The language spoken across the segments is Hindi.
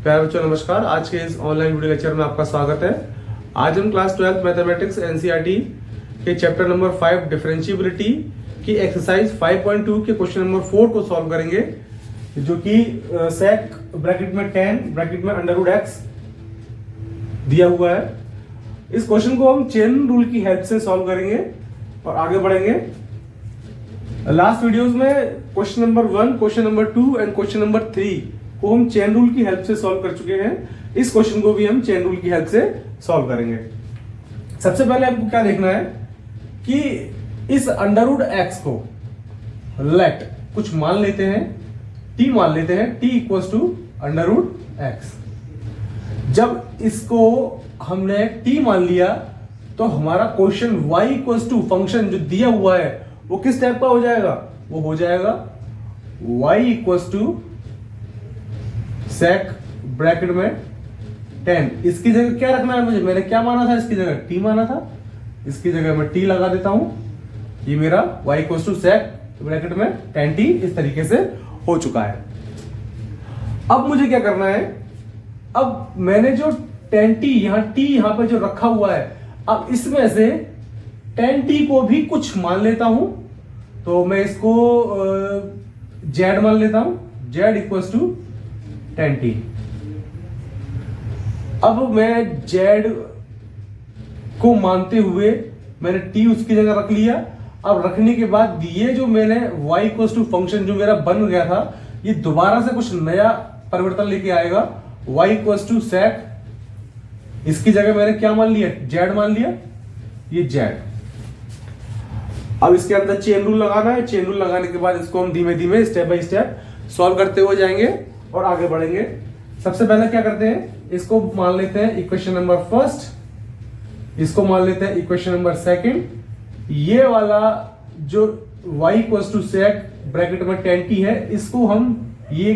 प्यारे बच्चों नमस्कार। आज के इस ऑनलाइन वीडियो लेक्चर में आपका स्वागत है। आज हम क्लास 12 मैथमेटिक्स एनसीईआरटी के चैप्टर नंबर 5 डिफरेंशिएबिलिटी की एक्सरसाइज 5.2 के क्वेश्चन नंबर 4 को सॉल्व करेंगे, जो कि सेक ब्रैकेट में 10 ब्रैकेट में √x दिया हुआ है। इस क्वेश्चन को हम चेन रूल की हेल्प से सॉल्व करेंगे और आगे बढ़ेंगे। लास्ट वीडियोस में question number 1, question number 2 and question number 3 को हम चेन रूल की हेल्प से सॉल्व कर चुके हैं। इस क्वेश्चन को भी हम चेन रूल की हेल्प से सॉल्व करेंगे। सबसे पहले हमको क्या देखना है कि इस √x को लेट कुछ मान लेते हैं, t मान लेते हैं, t इक्वल्स टू √x। जब इसको हमने t मान लिया तो हमारा question y equals to function जो दिया हुआ है वो किस टाइप का हो जाएगा? वो हो जाएगा y equals to sec bracket में 10। इसकी जगह क्या रखना है मुझे? मैंने क्या माना था? इसकी जगह t माना था, इसकी जगह मैं t लगा देता हूं। ये मेरा y equals to sec bracket में 10t इस तरीके से हो चुका है। अब मुझे क्या करना है? अब मैंने जो 10t यहां पे जो रखा हुआ है, अब इसमें से 10t को भी कुछ मान लेता हूं। तो मैं इसको z मान लेता हूं, z इक्वल्स टू 10t। अब मैं z को मानते हुए मैंने t उसकी जगह रख लिया। अब रखने के बाद ये जो मैंने y इक्वल्स टू फंक्शन जो मेरा बन गया था, ये दोबारा से कुछ नया परिवर्तन लेके आएगा। y इक्वल्स टू सेक, इसकी जगह मैंने क्या मान लिया? z मान लिया, ये z। अब इसके अंदर चेन रूल लगाना है। चेन रूल लगाने के बाद इसको हम धीमे धीमे स्टेप बाय स्टेप सॉल्व करते हुए जाएंगे और आगे बढ़ेंगे। सबसे पहले क्या करते हैं, इसको मान लेते हैं इक्वेशन नंबर फर्स्ट, इसको मान लेते हैं इक्वेशन नंबर सेकंड। ये वाला जो y equals to sec bracket में 10t है, इसको हम ये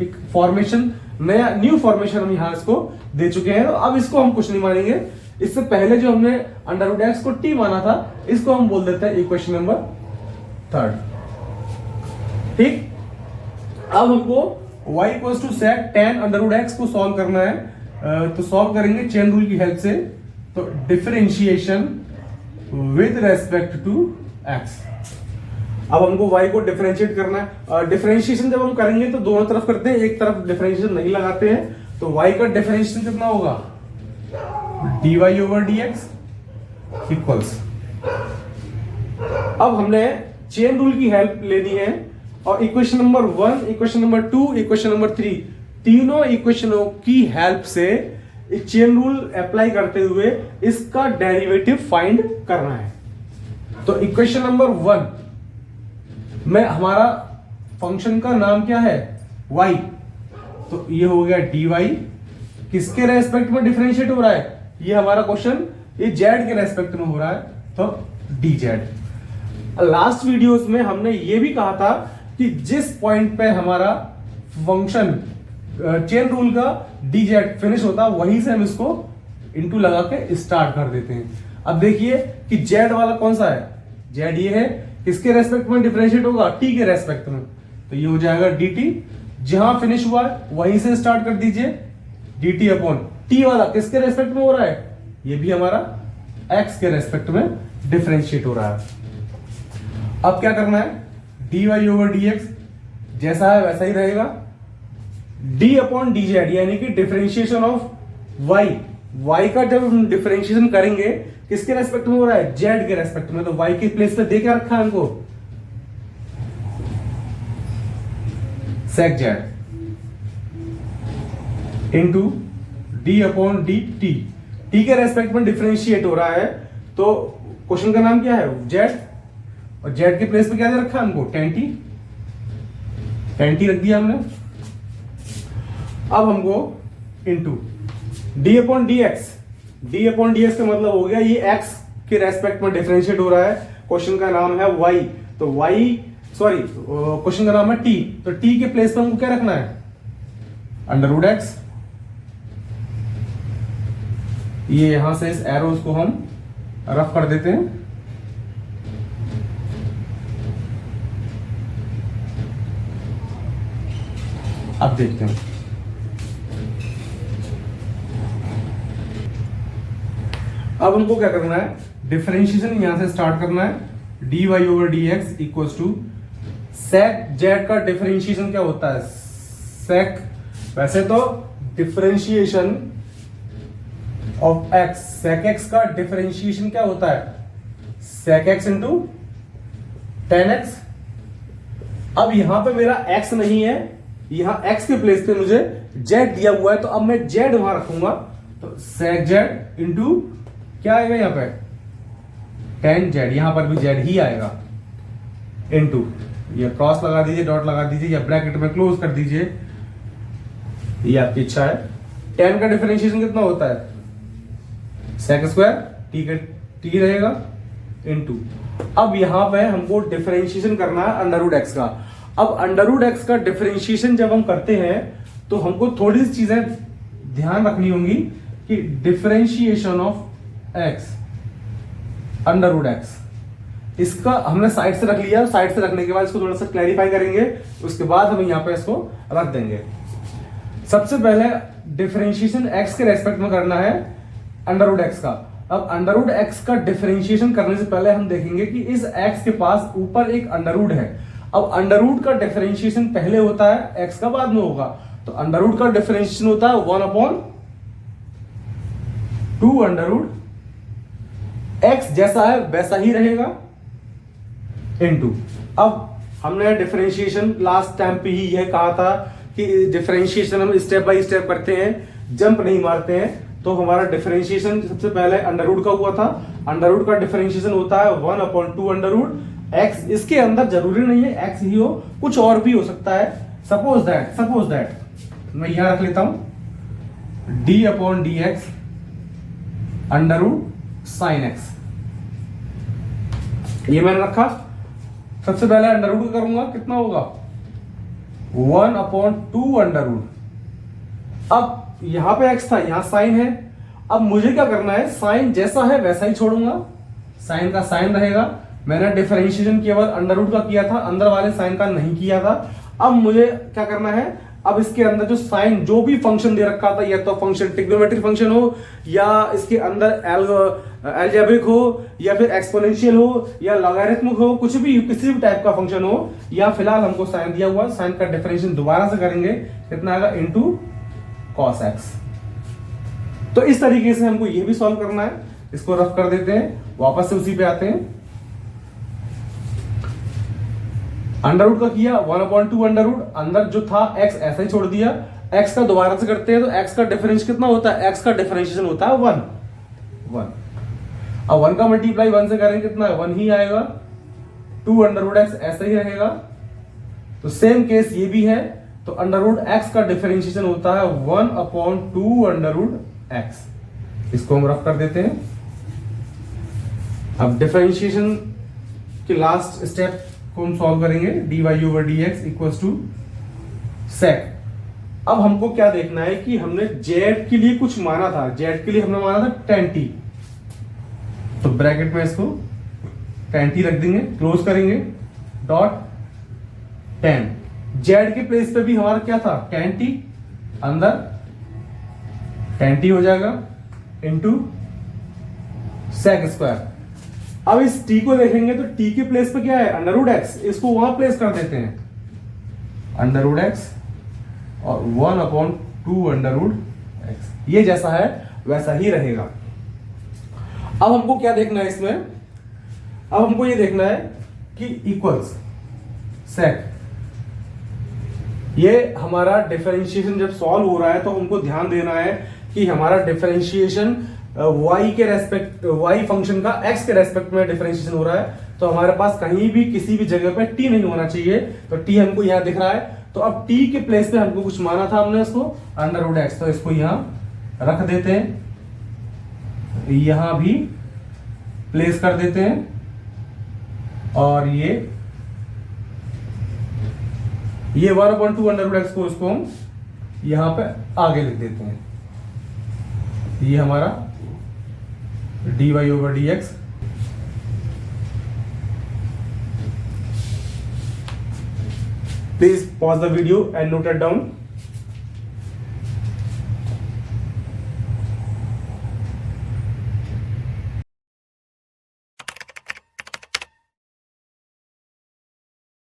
एक फॉर्मेशन न्यू फॉर्मेशन हम यहां इसको दे चुके हैं। तो अब इसको हम कुछ नहीं मानेंगे। इससे पहले जो हमने √x को t माना था, इसको हम बोल देते हैं इक्वेशन नंबर थर्ड। ठीक, अब हमको y equals to sec 10 √x को सॉल्व करना है। तो सॉल्व करेंगे चेन रूल की हेल्प से। तो differentiation with respect to x। अब हमको y को डिफरेंशिएट करना है। डिफरेंशिएशन जब हम करेंगे तो दोनों तरफ करते हैं, एक तरफ डिफरेंशिएशन नहीं लगाते हैं। तो y का डिफरेंशिएशन कितना होगा? dy/dx equals. अब हमने चेन रूल की हेल्प लेनी है और equation number 1, equation number 2, equation number 3, तीनों इक्वेशनों की हेल्प से चेन रूल अप्लाई करते हुए इसका डेरिवेटिव फाइंड करना है। तो इक्वेशन नंबर 1 में हमारा फंक्शन का नाम क्या है? y। तो ये हो गया dy। किसके रेस्पेक्ट में डिफरेंशिएट हो रहा है? ये हमारा क्वेश्चन ये z के रेस्पेक्ट में हो रहा है, तो dz। लास्ट वीडियोस में हमने ये भी कहा था कि जिस पॉइंट पे हमारा फंक्शन चेन रूल का dz फिनिश होता, वहीं से हम इसको इनटू लगा के स्टार्ट कर देते हैं। अब देखिए कि z वाला कौन सा है? z ये है, किसके रेस्पेक्ट में डिफरेंशिएट होगा? t के रेस्पेक्ट में। तो ये हो जाएगा dt। जहां फिनिश हुआ है वहीं से स्टार्ट कर दीजिए। dt अपॉन t वाला किसके रेस्पेक्ट में हो रहा है? ये भी हमारा x के रेस्पेक्ट में डिफरेंशिएट हो रहा है। अब क्या करना है? dy/dx जैसा है वैसा ही रहेगा। d अपॉन dz यानी कि डिफरेंशिएशन ऑफ y का जब हम डिफरेंशिएशन करेंगे किसके रेस्पेक्ट में हो रहा है? z के रेस्पेक्ट में। तो y के प्लेस पे दे क्या रखा है हमको? सेक z into d upon dt। t के रेस्पेक्ट में डिफरेंशिएट हो रहा है, तो क्वेश्चन का नाम क्या है? z। और z के प्लेस पे क्या दे रखा है हमको? 10t रख दिया हमने। अब हमको इंटू d अपॉन dx का मतलब हो गया ये x के रेस्पेक्ट में डिफरेंशिएट हो रहा है। क्वेश्चन का नाम है y, तो क्वेश्चन का नाम है t, तो t के प्लेस पे हमको क्या रखना है? √x। ये यहां से इस एरोस को हम रफ कर देते हैं। अब देखते हैं अब हमको क्या करना है, डिफरेंशिएशन यहां से स्टार्ट करना है। dy over dx equals to sec z का डिफरेंशिएशन क्या होता है, sec, वैसे तो differentiation of x, sec x का डिफरेंशिएशन क्या होता है, sec x into tan x। अब यहां पे मेरा x नहीं है, यहां x के प्लेस पे मुझे z दिया हुआ है, तो अब मैं z वहां रखूंगा, तो sec z इंटू क्या आएगा यहाँ पे, tan z, यहां पर भी z ही आएगा, इंटू ये क्रॉस लगा दीजिए, डॉट लगा दीजिए, या ब्रैकेट में क्लोज कर दीजिए, ये आपकी इच्छा है। tan का डिफरेंशिएशन कितना होता है, sec स्क्वायर, t रहेगा, इंटू अब यहां पे हमको डिफरेंशिएशन करना है अंडर रूट एक्स का। अब अंडर रूट एक्स का डिफरेंशिएशन जब हम करते हैं तो हमको थोड़ी सी चीजें ध्यान रखनी होंगी कि differentiation of x under root x, इसका हमने साइड से रख लिया, साइड से रखने के बाद इसको थोड़ा सा क्लैरिफाई करेंगे, उसके बाद हम यहां पे इसको रख देंगे। सबसे पहले डिफरेंशिएशन एक्स के रेस्पेक्ट में करना है अंडर रूट एक्स का। अब अंडर रूट एक्स का डिफरेंशिएशन करने से पहले हम देखेंगे कि इस एक्स के पास ऊपर एक अंडर रूट है। अब अंडर रूट का डिफरेंशिएशन पहले होता है, एक्स का बाद में होगा, तो अंडर रूट का डिफरेंशिएशन होता है 1/2 अंडर रूट एक्स जैसा है वैसा ही रहेगा, इनटू अब हमने डिफरेंशिएशन लास्ट टाइम पे ही यह कहा था कि डिफरेंशिएशन हम स्टेप बाय स्टेप करते हैं, जंप नहीं मारते हैं। तो हमारा डिफरेंशिएशन सबसे पहले अंडर रूट का हुआ था, अंडर रूट का डिफरेंशिएशन होता है 1/2 अंडर रूट एक्स, इसके अंदर जरूरी नहीं है एक्स ही हो, कुछ और भी हो सकता है। सपोज दैट मैं यहां रख लेता हूं d/dx under root sine x, ये मैंने रखा। सबसे पहले अंडर रूट करूंगा, कितना होगा 1/2 अंडर रूट। अब यहां पे x था, यहां साइन है, अब मुझे क्या करना है, साइन जैसा है वैसा ही छोड़ूंगा, साइन का साइन रहेगा। मैंने डिफरेंशिएशन केवल अंडर रूट का किया था, अंदर वाले साइन का नहीं किया था। अब मुझे क्या करना है, अब इसके अंदर जो साइन जो भी फंक्शन दे रखा था, या तो फंक्शन ट्रिग्नोमेट्रिक फंक्शन हो, या इसके अंदर अलजेब्रिक हो, या फिर एक्सपोनेंशियल हो, या लॉगरिथमिक हो, कुछ भी किसी भी टाइप का फंक्शन हो, या फिलहाल हमको साइन दिया हुआ, साइन का डिफरेंशिएशन दोबारा से करेंगे, कितना आएगा इनटू cos x। तो इस तरीके से हमको ये भी सॉल्व करना है, इसको रफ कर देते हैं, वापस से उसी पे आते हैं। अंडर रूट का किया 1/2 अंडर रूट, अंदर जो था x ऐसा ही छोड़ दिया, x का दोबारा से करते हैं तो x का डिफरेंस कितना होता है, x का डिफरेंशिएशन होता है 1। अब 1 का मल्टीप्लाई 1 से करेंगे कितना है, 1 ही आएगा, 2 अंडर रूट x ऐसा ही रहेगा। तो सेम केस ये भी है, तो अंडर रूट एक्स का डिफरेंशिएशन होता है 1/2 अंडर रूट एक्स, इसको हम रफ कर देते हैं। अब डिफरेंशिएशन के लास्ट स्टेप को हम सॉल्व करेंगे, dy over dx equals to sec। अब हमको क्या देखना है कि हमने z के लिए कुछ माना था, z के लिए हमने माना था tan t, तो ब्रैकेट में इसको tan t रख देंगे, क्लोज करेंगे, डॉट tan z के प्लेस पे भी हमारा क्या था tan t, अंदर tan t हो जाएगा इनटू sec स्क्वायर। अब इस t को देखेंगे तो t के प्लेस पे क्या है अंडर रूट एक्स, इसको वहां प्लेस कर देते हैं अंडर रूट एक्स और 1/2 अंडर रूट एक्स, ये जैसा है वैसा ही रहेगा। अब हमको क्या देखना है इसमें, अब हमको ये देखना है कि इक्वल्स sec, ये हमारा डिफरेंशिएशन जब सॉल्व हो रहा है तो हमको ध्यान देना है कि हमारा डिफरेंशिएशन y के रेस्पेक्ट, y फंक्शन का x के रेस्पेक्ट में डिफरेंशिएशन हो रहा है, तो हमारे पास कहीं भी किसी भी जगह पे t नहीं होना चाहिए, तो t हमको यहां दिख रहा है। तो अब t के प्लेस पे हमको कुछ माना था हमने इसको अंडर रूट एक्स, तो इसको यहां रख देते हैं, यहां भी प्लेस कर देते हैं, और ये 1/2 अंडर रूट एक्स को इसको हम यहां पे आगे लिख देते हैं। ये हमारा dy over dx, please pause the video and note it down.